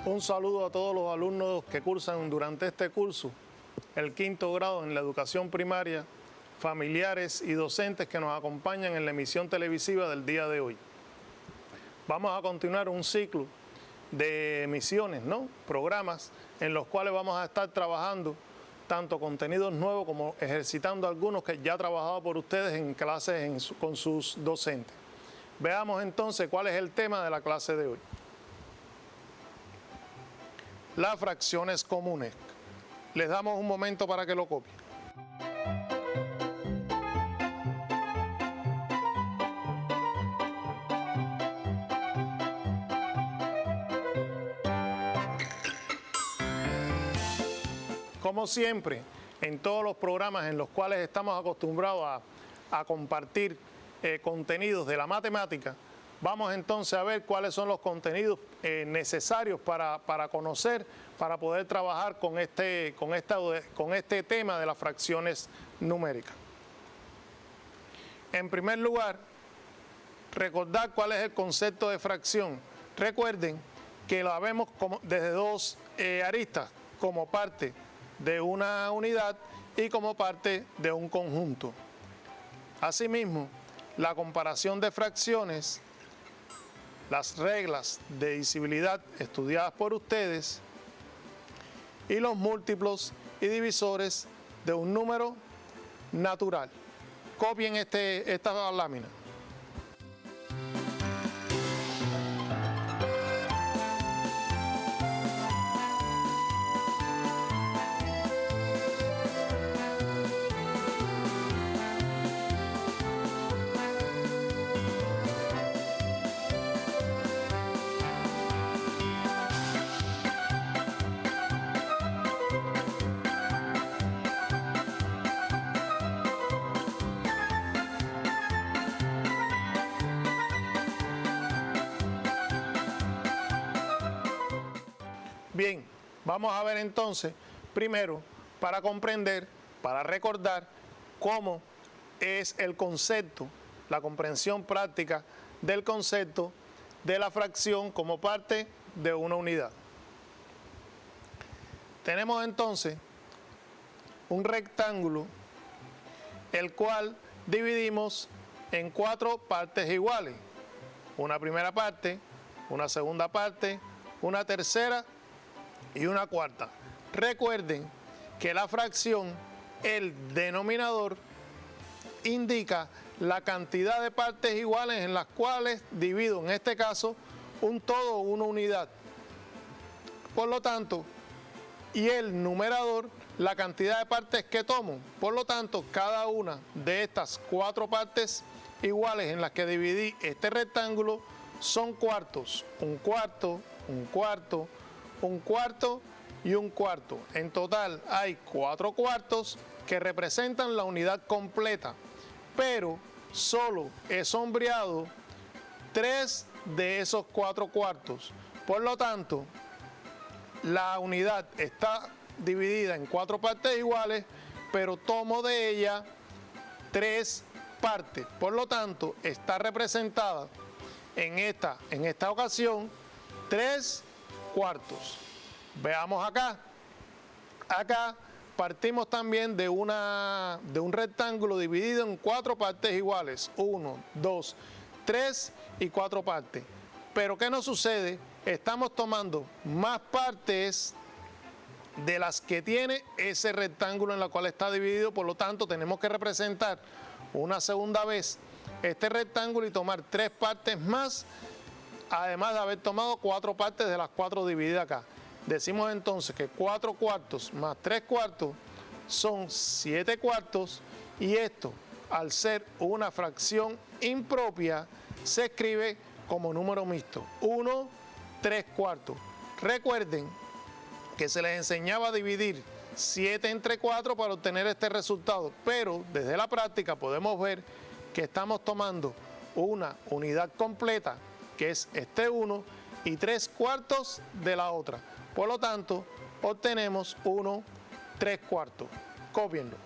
Un saludo a todos los alumnos que cursan durante este curso el quinto grado en la educación primaria, familiares y docentes que nos acompañan en la emisión televisiva del día de hoy. Vamos a continuar un ciclo de emisiones, programas en los cuales vamos a estar trabajando tanto contenidos nuevos como ejercitando algunos que ya ha trabajado por ustedes en clases con sus docentes. Veamos entonces cuál es el tema de la clase de hoy. Las fracciones comunes. Les damos un momento para que lo copien. Como siempre, en todos los programas en los cuales estamos acostumbrados a compartir contenidos de la matemática, vamos entonces a ver cuáles son los contenidos necesarios para conocer, para poder trabajar con este tema de las fracciones numéricas. En primer lugar, recordar cuál es el concepto de fracción. Recuerden que lo vemos desde dos aristas, como parte de una unidad y como parte de un conjunto. Asimismo, la comparación de fracciones, las reglas de divisibilidad estudiadas por ustedes y los múltiplos y divisores de un número natural. Copien esta lámina. Bien, vamos a ver entonces, primero, para comprender, para recordar cómo es el concepto, la comprensión práctica del concepto de la fracción como parte de una unidad. Tenemos entonces un rectángulo, el cual dividimos en 4 partes iguales. Una primera parte, una segunda parte, una tercera y una cuarta. Recuerden que la fracción, el denominador, indica la cantidad de partes iguales en las cuales divido, en este caso, un todo o una unidad. Por lo tanto, y el numerador, la cantidad de partes que tomo. Por lo tanto, cada una de estas 4 partes iguales en las que dividí este rectángulo son cuartos. Un cuarto, un cuarto, un cuarto y un cuarto. En total hay 4 cuartos que representan la unidad completa, pero solo he sombreado 3 de esos 4 cuartos. Por lo tanto, la unidad está dividida en 4 partes iguales, pero tomo de ella 3 partes. Por lo tanto, está representada en esta ocasión 3 cuartos. Veamos acá. Acá partimos también de un rectángulo dividido en 4 partes iguales. 1, 2, 3 y 4 partes. Pero ¿qué nos sucede? Estamos tomando más partes de las que tiene ese rectángulo en la cual está dividido. Por lo tanto, tenemos que representar una segunda vez este rectángulo y tomar 3 partes más, además de haber tomado 4 partes de las 4 divididas acá. Decimos entonces que 4 cuartos más 3 cuartos son 7 cuartos, y esto, al ser una fracción impropia, se escribe como número mixto, 1, 3 cuartos. Recuerden que se les enseñaba a dividir 7 entre 4 para obtener este resultado, pero desde la práctica podemos ver que estamos tomando una unidad completa, que es este 1, y 3 cuartos de la otra. Por lo tanto, obtenemos 1, 3 cuartos. Cópienlo.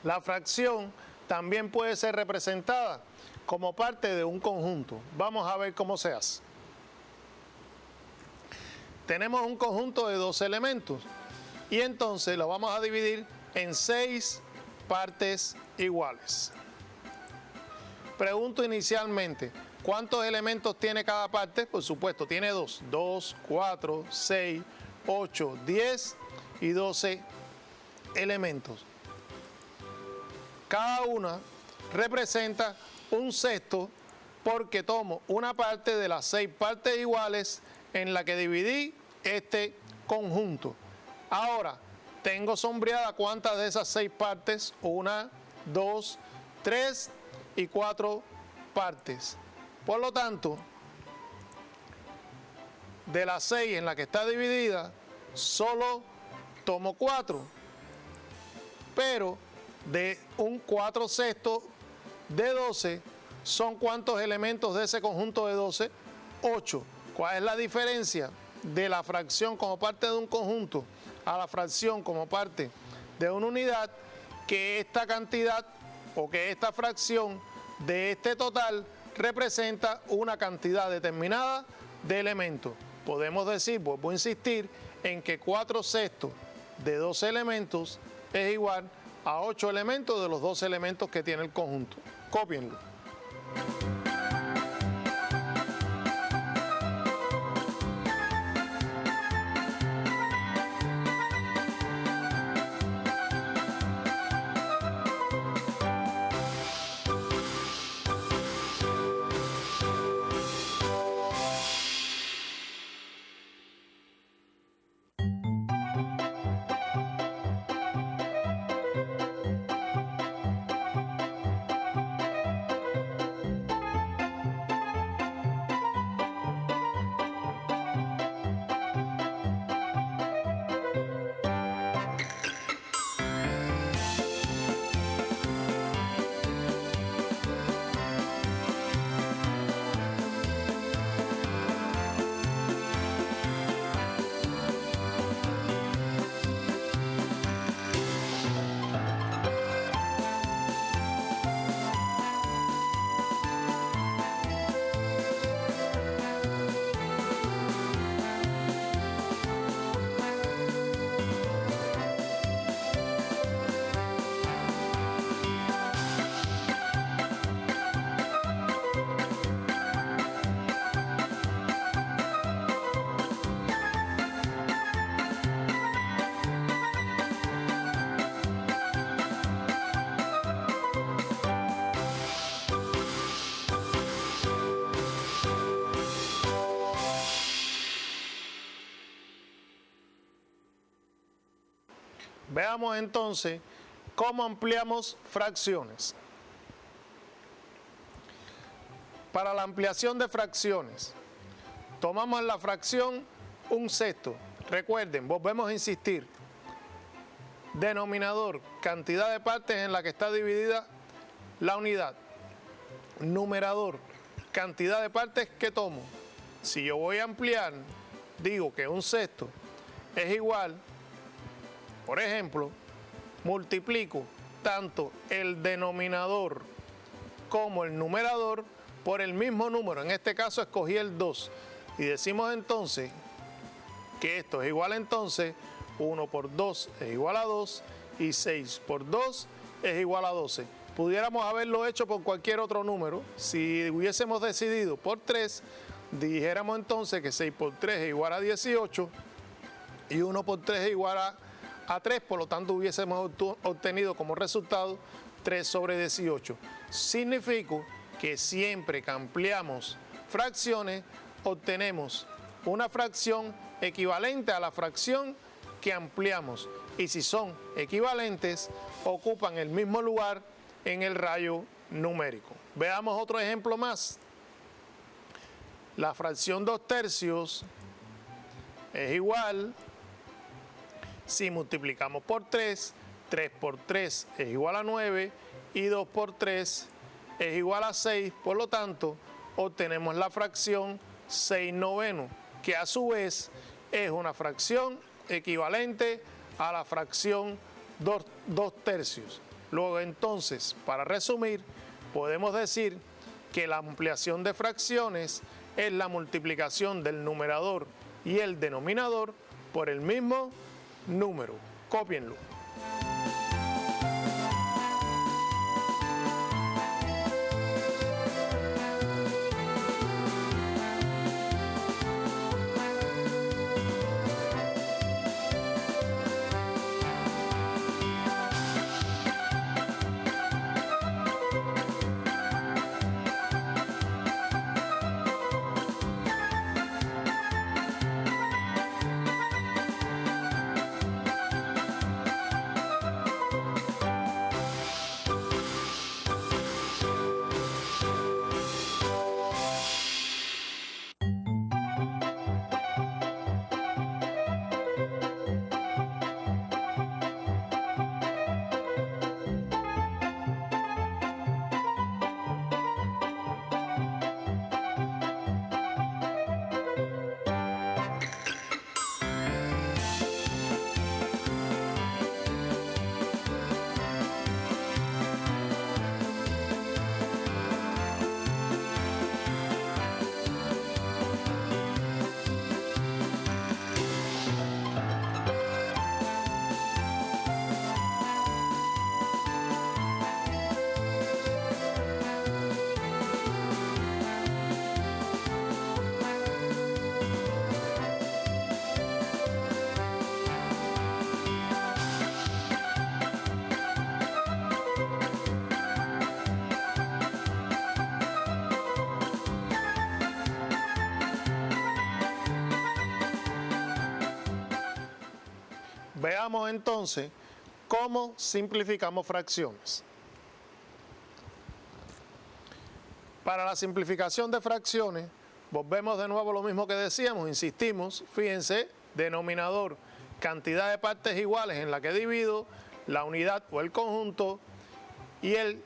La fracción también puede ser representada como parte de un conjunto. Vamos a ver cómo se hace. Tenemos un conjunto de 2 elementos y entonces lo vamos a dividir en 6 partes iguales. Pregunto inicialmente, ¿cuántos elementos tiene cada parte? Por supuesto, tiene 2. 2, 4, 6, 8, 10 y 12 elementos. Cada una representa un sexto porque tomo una parte de las 6 partes iguales en la que dividí este conjunto. Ahora, tengo sombreada cuántas de esas 6 partes, 1, 2, 3 y 4 partes. Por lo tanto, de las 6 en la que está dividida, solo tomo 4. Pero de un 4 sextos de 12, ¿son cuántos elementos de ese conjunto de 12? 8. ¿Cuál es la diferencia de la fracción como parte de un conjunto a la fracción como parte de una unidad? Que esta cantidad o que esta fracción de este total representa una cantidad determinada de elementos. Podemos decir, vuelvo a insistir, en que 4 sextos de 12 elementos es igual a 8 elementos de los 12 elementos que tiene el conjunto. Cópienlo. Veamos entonces cómo ampliamos fracciones. Para la ampliación de fracciones, tomamos la fracción un sexto. Recuerden, volvemos a insistir. Denominador, cantidad de partes en la que está dividida la unidad. Numerador, cantidad de partes que tomo. Si yo voy a ampliar, digo que un sexto es igual, por ejemplo, multiplico tanto el denominador como el numerador por el mismo número. En este caso escogí el 2. Y decimos entonces que esto es igual entonces, 1 por 2 es igual a 2 y 6 por 2 es igual a 12. Pudiéramos haberlo hecho por cualquier otro número. Si hubiésemos decidido por 3, dijéramos entonces que 6 por 3 es igual a 18 y 1 por 3 es igual a 3, por lo tanto hubiésemos obtenido como resultado 3 sobre 18. Significa que siempre que ampliamos fracciones, obtenemos una fracción equivalente a la fracción que ampliamos. Y si son equivalentes, ocupan el mismo lugar en el rayo numérico. Veamos otro ejemplo más. La fracción 2/3 es igual, si multiplicamos por 3, 3 por 3 es igual a 9 y 2 por 3 es igual a 6. Por lo tanto, obtenemos la fracción 6/9, que a su vez es una fracción equivalente a la fracción 2/3. Luego entonces, para resumir, podemos decir que la ampliación de fracciones es la multiplicación del numerador y el denominador por el mismo número. Cópienlo. Veamos entonces cómo simplificamos fracciones. Para la simplificación de fracciones, volvemos de nuevo a lo mismo que decíamos, insistimos, fíjense, denominador, cantidad de partes iguales en la que divido, la unidad o el conjunto, y el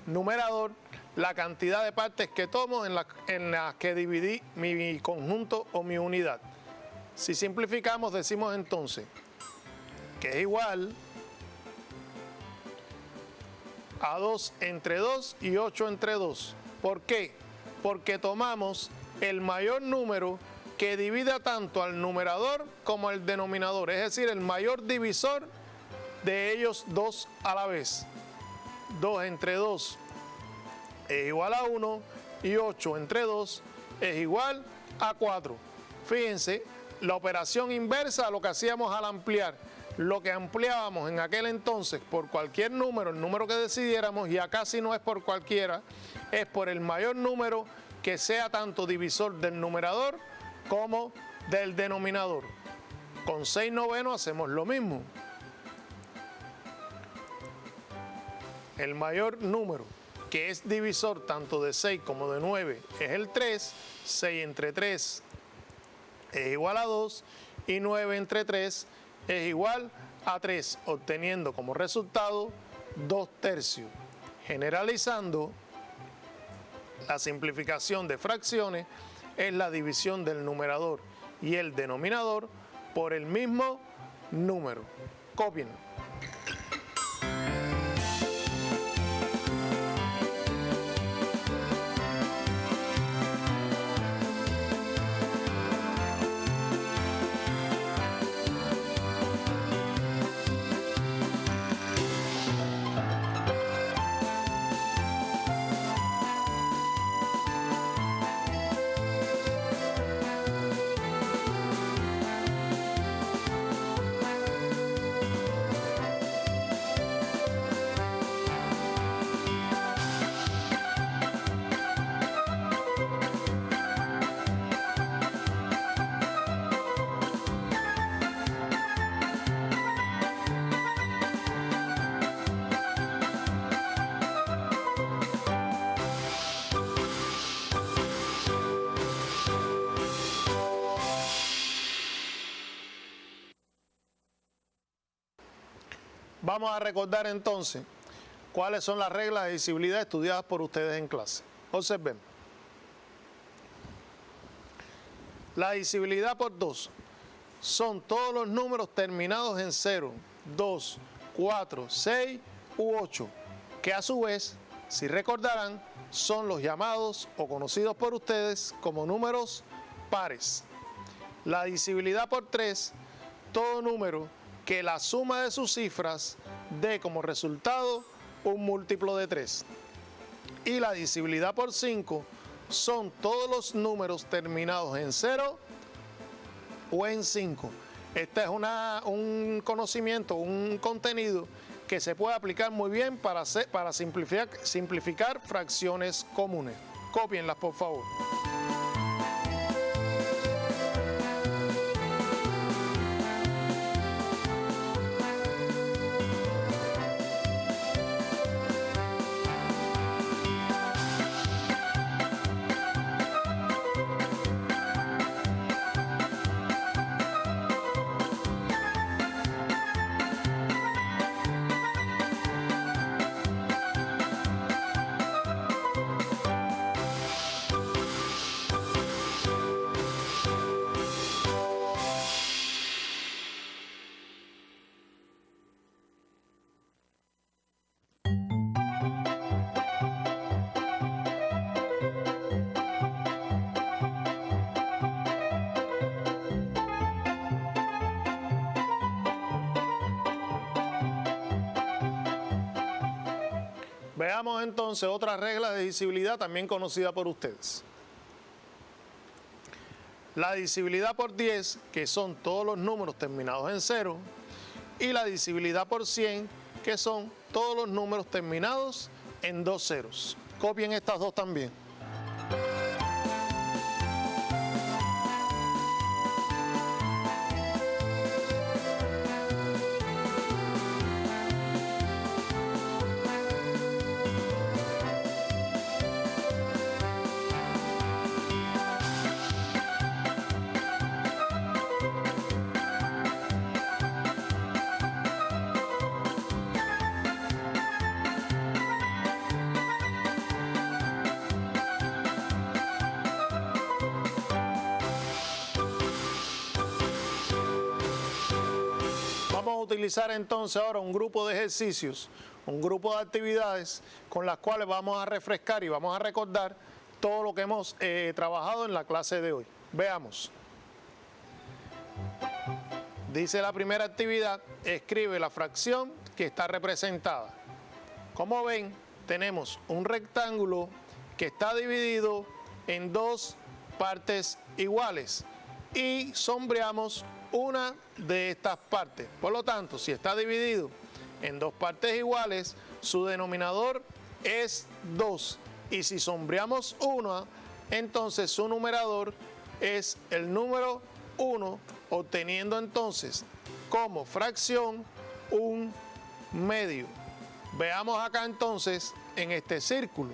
numerador, la cantidad de partes que tomo en las que dividí mi conjunto o mi unidad. Si simplificamos, decimos entonces que es igual a 2 entre 2 y 8 entre 2. ¿Por qué? Porque tomamos el mayor número que divida tanto al numerador como al denominador, es decir, el mayor divisor de ellos dos a la vez. 2 entre 2 es igual a 1 y 8 entre 2 es igual a 4. Fíjense, la operación inversa a lo que hacíamos al ampliar. Lo que ampliábamos en aquel entonces por cualquier número, el número que decidiéramos, y acá si no es por cualquiera, es por el mayor número que sea tanto divisor del numerador como del denominador. Con 6/9 hacemos lo mismo. El mayor número que es divisor tanto de 6 como de 9 es el 3, 6 entre 3 es igual a 2 y 9 entre 3 es igual a 3, obteniendo como resultado 2/3. Generalizando, la simplificación de fracciones es la división del numerador y el denominador por el mismo número. Copien. Vamos a recordar entonces cuáles son las reglas de divisibilidad estudiadas por ustedes en clase. Observen. La divisibilidad por 2 son todos los números terminados en 0, 2, 4, 6 u 8, que a su vez, si recordarán, son los llamados o conocidos por ustedes como números pares. La divisibilidad por 3, todo número que la suma de sus cifras dé como resultado un múltiplo de 3. Y la divisibilidad por 5 son todos los números terminados en 0 o en 5. Este es un conocimiento, un contenido que se puede aplicar muy bien para simplificar fracciones comunes. Cópienlas, por favor. Veamos entonces otra regla de divisibilidad también conocida por ustedes. La divisibilidad por 10, que son todos los números terminados en 0, y la divisibilidad por 100, que son todos los números terminados en 2 ceros. Copien estas dos también. Vamos a utilizar entonces ahora un grupo de ejercicios, un grupo de actividades con las cuales vamos a refrescar y vamos a recordar todo lo que hemos trabajado en la clase de hoy. Veamos. Dice la primera actividad, escribe la fracción que está representada. Como ven, tenemos un rectángulo que está dividido en dos partes iguales y sombreamos una de estas partes. Por lo tanto, si está dividido en dos partes iguales, su denominador es 2. Y si sombreamos una, entonces su numerador es el número 1, obteniendo entonces como fracción un medio. Veamos acá entonces en este círculo.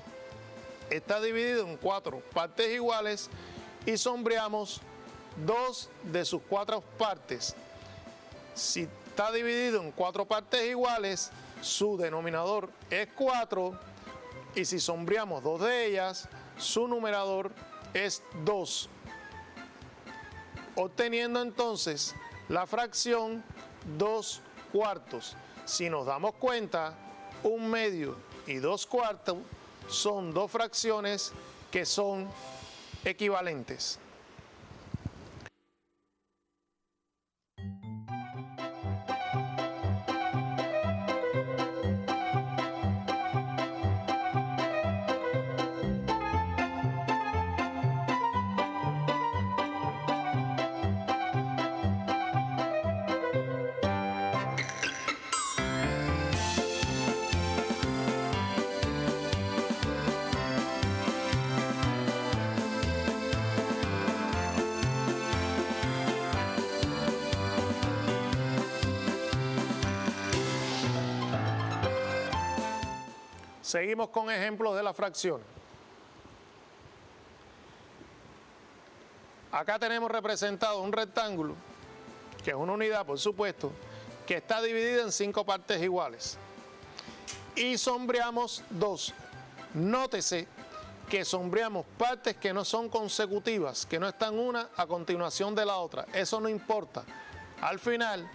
Está dividido en 4 partes iguales y sombreamos 2 de sus 4 partes. Si está dividido en 4 partes iguales, su denominador es 4 y si sombreamos 2 de ellas, su numerador es 2. Obteniendo entonces la fracción 2 cuartos. Si nos damos cuenta, 1 medio y 2 cuartos son dos fracciones que son equivalentes. Seguimos con ejemplos de la fracción. Acá tenemos representado un rectángulo, que es una unidad, por supuesto, que está dividida en 5 partes iguales. Y sombreamos 2. Nótese que sombreamos partes que no son consecutivas, que no están una a continuación de la otra. Eso no importa. Al final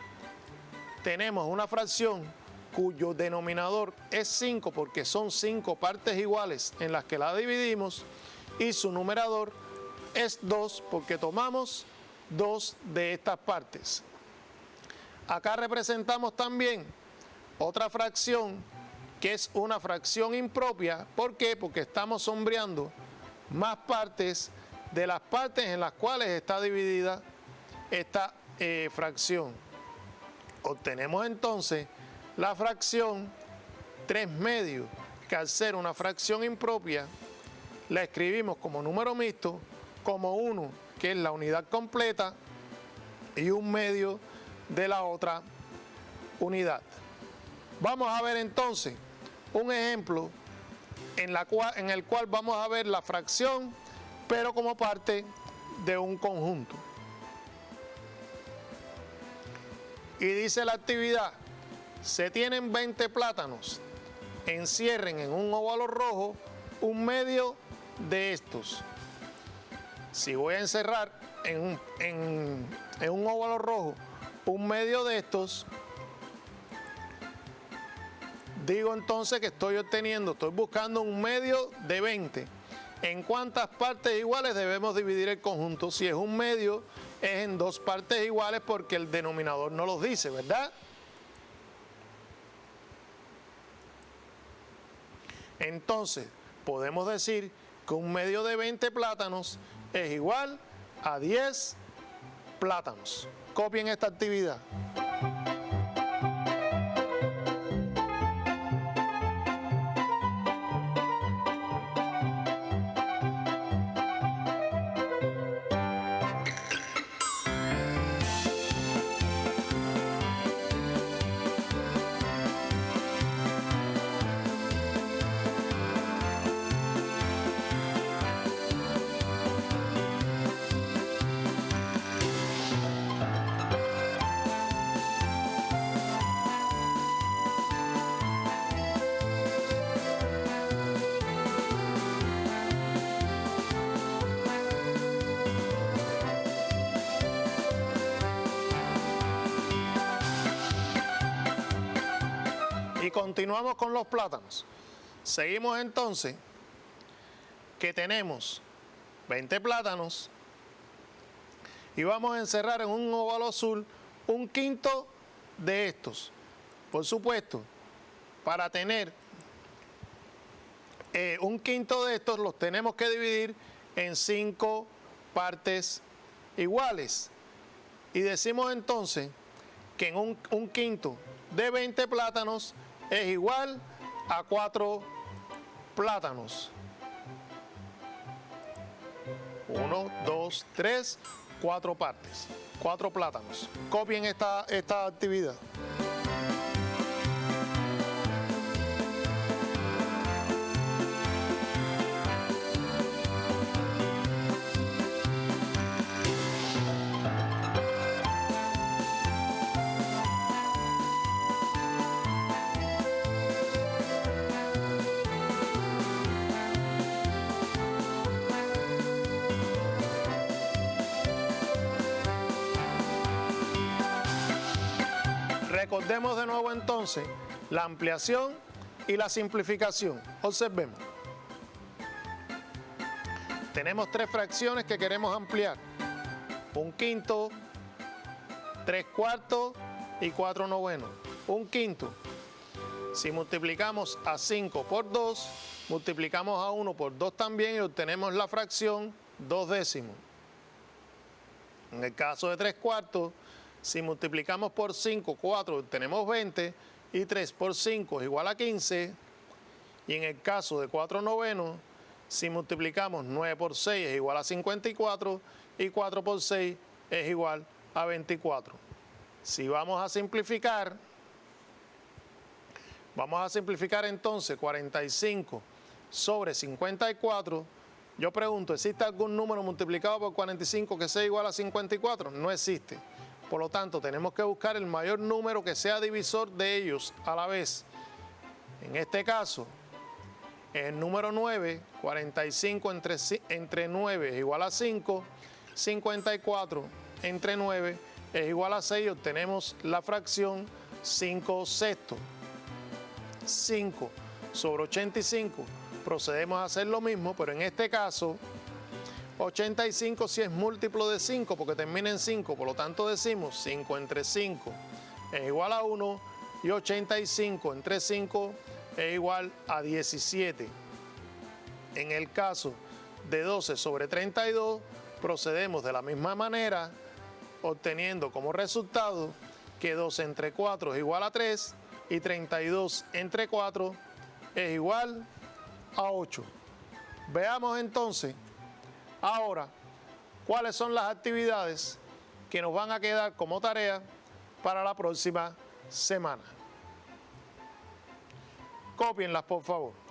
tenemos una fracción cuyo denominador es 5 porque son 5 partes iguales en las que la dividimos, y su numerador es 2 porque tomamos 2 de estas partes. Acá representamos también otra fracción que es una fracción impropia. ¿Por qué? Porque estamos sombreando más partes de las partes en las cuales está dividida esta fracción. Obtenemos entonces la fracción 3/2, que al ser una fracción impropia, la escribimos como número mixto, como 1, que es la unidad completa, y 1/2 de la otra unidad. Vamos a ver entonces un ejemplo en el cual vamos a ver la fracción, pero como parte de un conjunto. Y dice la actividad: se tienen 20 plátanos, encierren en un óvalo rojo 1/2 de estos. Si voy a encerrar en un óvalo rojo 1/2 de estos, digo entonces que estoy buscando 1/2 de 20. ¿En cuántas partes iguales debemos dividir el conjunto? Si es 1/2, es en 2 partes iguales porque el denominador no los dice, ¿verdad? Entonces, podemos decir que 1/2 de 20 plátanos es igual a 10 plátanos. Copien esta actividad. Y continuamos con los plátanos. Seguimos entonces que tenemos 20 plátanos y vamos a encerrar en un óvalo azul 1/5 de estos. Por supuesto, para tener 1/5 de estos los tenemos que dividir en 5 partes iguales. Y decimos entonces que en 1/5 de 20 plátanos es igual a 4 plátanos. 1, 2, 3, 4 partes. 4 plátanos. Copien esta actividad. Recordemos de nuevo entonces la ampliación y la simplificación. Observemos. Tenemos 3 fracciones que queremos ampliar: 1/5, 3/4 y 4/9. 1/5. Si multiplicamos a 5 por 2, multiplicamos a 1 por 2 también y obtenemos la fracción 2/10. En el caso de 3/4, si multiplicamos por 5, 4, tenemos 20, y 3 por 5 es igual a 15. Y en el caso de 4/9, si multiplicamos 9 por 6 es igual a 54, y 4 por 6 es igual a 24. Si vamos a simplificar entonces 45 sobre 54. Yo pregunto, ¿existe algún número multiplicado por 45 que sea igual a 54? No existe. Por lo tanto, tenemos que buscar el mayor número que sea divisor de ellos a la vez. En este caso, el número 9, 45 entre 9 es igual a 5, 54 entre 9 es igual a 6, obtenemos la fracción 5/6. 5 sobre 85, procedemos a hacer lo mismo, pero en este caso, 85 si es múltiplo de 5 porque termina en 5, por lo tanto decimos 5 entre 5 es igual a 1 y 85 entre 5 es igual a 17. En el caso de 12 sobre 32, procedemos de la misma manera, obteniendo como resultado que 12 entre 4 es igual a 3 y 32 entre 4 es igual a 8. Veamos entonces ahora cuáles son las actividades que nos van a quedar como tarea para la próxima semana. Cópienlas, por favor.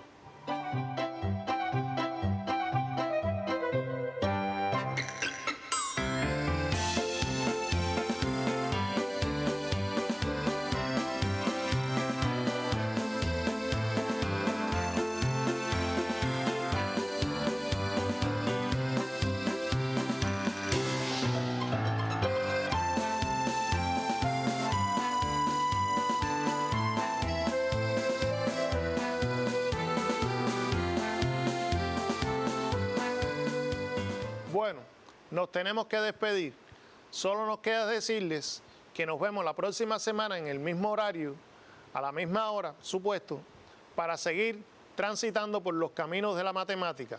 Bueno, nos tenemos que despedir. Solo nos queda decirles que nos vemos la próxima semana en el mismo horario, a la misma hora, supuesto, para seguir transitando por los caminos de la matemática.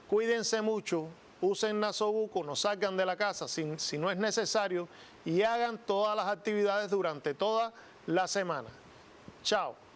Cuídense mucho, usen Nasobuco, no salgan de la casa si no es necesario y hagan todas las actividades durante toda la semana. Chao.